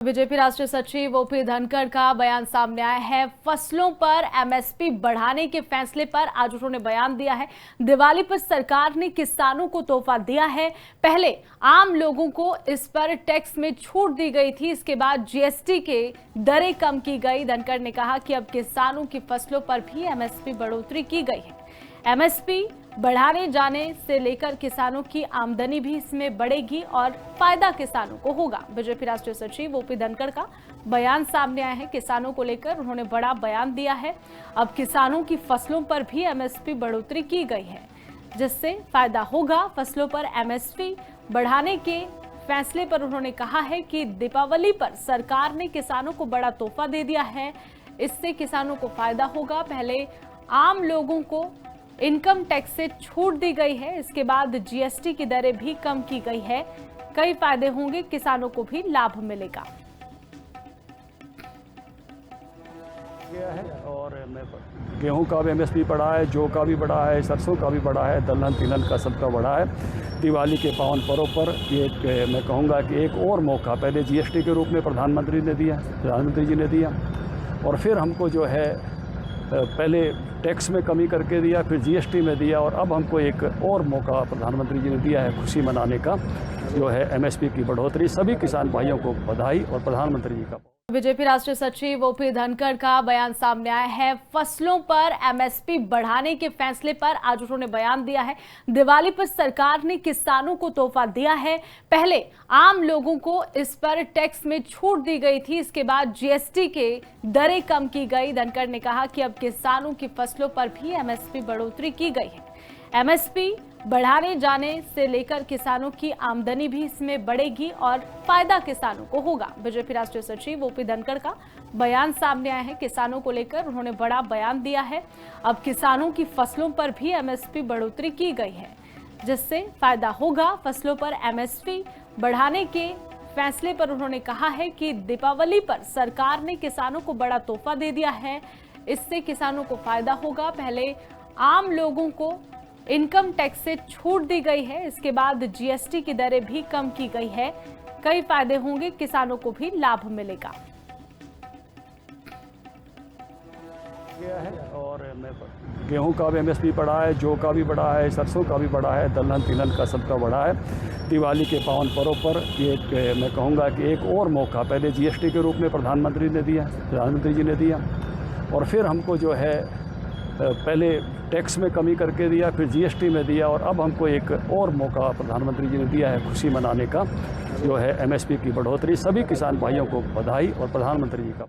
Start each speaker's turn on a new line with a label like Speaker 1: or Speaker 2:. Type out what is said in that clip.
Speaker 1: BJP राष्ट्रीय सचिव OP Dhankhar का बयान सामने आया है। फसलों पर एमएसपी बढ़ाने के फैसले पर आज उन्होंने बयान दिया है। दिवाली पर सरकार ने किसानों को तोहफा दिया है। पहले आम लोगों को इस पर टैक्स में छूट दी गई थी, इसके बाद जीएसटी के दरें कम की गई। धनखड़ ने कहा कि अब किसानों की फसलों पर भी एमएसपी बढ़ोतरी की गई है। एमएसपी बढ़ाने जाने से लेकर किसानों की आमदनी भी इसमें बढ़ेगी और फायदा किसानों को होगा। बीजेपी राष्ट्रीय सचिव ओपी धनखड़ का बयान सामने आया है। किसानों को लेकर उन्होंने बड़ा बयान दिया है। अब किसानों की फसलों पर भी एमएसपी बढ़ोतरी की गई है, जिससे फायदा होगा। फसलों पर एमएसपी बढ़ाने के फैसले पर उन्होंने कहा है कि दीपावली पर सरकार ने किसानों को बड़ा तोहफा दे दिया है। इससे किसानों को फायदा होगा। पहले आम लोगों को इनकम टैक्स से छूट दी गई है, इसके बाद जीएसटी की दरें भी कम की गई है। कई फायदे होंगे, किसानों को भी लाभ मिलेगा।
Speaker 2: और गेहूं का भी एमएसपी बढ़ा है, जौ का भी बढ़ा है, सरसों का भी बढ़ा है, दलहन तिलहन का सबका बढ़ा है। दिवाली के पावन पर्व पर ये मैं कहूँगा कि एक और मौका पहले जीएसटी के रूप में प्रधानमंत्री जी ने दिया और फिर हमको जो है पहले टैक्स में कमी करके दिया, फिर जीएसटी में दिया और अब हमको एक और मौका प्रधानमंत्री जी ने दिया है खुशी मनाने का, जो है एमएसपी की बढ़ोतरी। सभी किसान भाइयों को बधाई और प्रधानमंत्री जी का।
Speaker 1: बीजेपी राष्ट्रीय सचिव ओपी धनखड़ का बयान सामने आया है। फसलों पर एमएसपी बढ़ाने के फैसले पर आज उन्होंने बयान दिया है। दिवाली पर सरकार ने किसानों को तोहफा दिया है। पहले आम लोगों को इस पर टैक्स में छूट दी गई थी, इसके बाद जीएसटी के दरें कम की गई। धनखड़ ने कहा कि अब किसानों की फसलों पर भी एमएसपी बढ़ोतरी की गई है। एमएसपी बढ़ाने जाने से लेकर किसानों की आमदनी भी इसमें बढ़ेगी और फायदा किसानों को होगा। बीजेपी राष्ट्रीय सचिव ओपी धनखड़ का बयान सामने आया है। किसानों को लेकर उन्होंने बड़ा बयान दिया है। अब किसानों की फसलों पर भी एमएसपी बढ़ोतरी की गई है, जिससे फायदा होगा। फसलों पर एमएसपी बढ़ाने के फैसले पर उन्होंने कहा है कि दीपावली पर सरकार ने किसानों को बड़ा तोहफा दे दिया है। इससे किसानों को फायदा होगा। पहले आम लोगों को इनकम टैक्स से छूट दी गई है, इसके बाद जीएसटी की दरें भी कम की गई है। कई फायदे होंगे, किसानों को भी लाभ मिलेगा।
Speaker 2: और गेहूं का भी एमएसपी बढ़ा है, जौ का भी बढ़ा है, सरसों का भी बढ़ा है, दलहन तिलहन का सबका बढ़ा है। दिवाली के पावन पर्व पर ये मैं कहूँगा कि एक और मौका पहले जीएसटी के रूप में प्रधानमंत्री जी ने दिया और फिर हमको जो है पहले टैक्स में कमी करके दिया, फिर जीएसटी में दिया और अब हमको एक और मौका प्रधानमंत्री जी ने दिया है खुशी मनाने का, जो है एमएसपी की बढ़ोतरी। सभी किसान भाइयों को बधाई और प्रधानमंत्री जी का।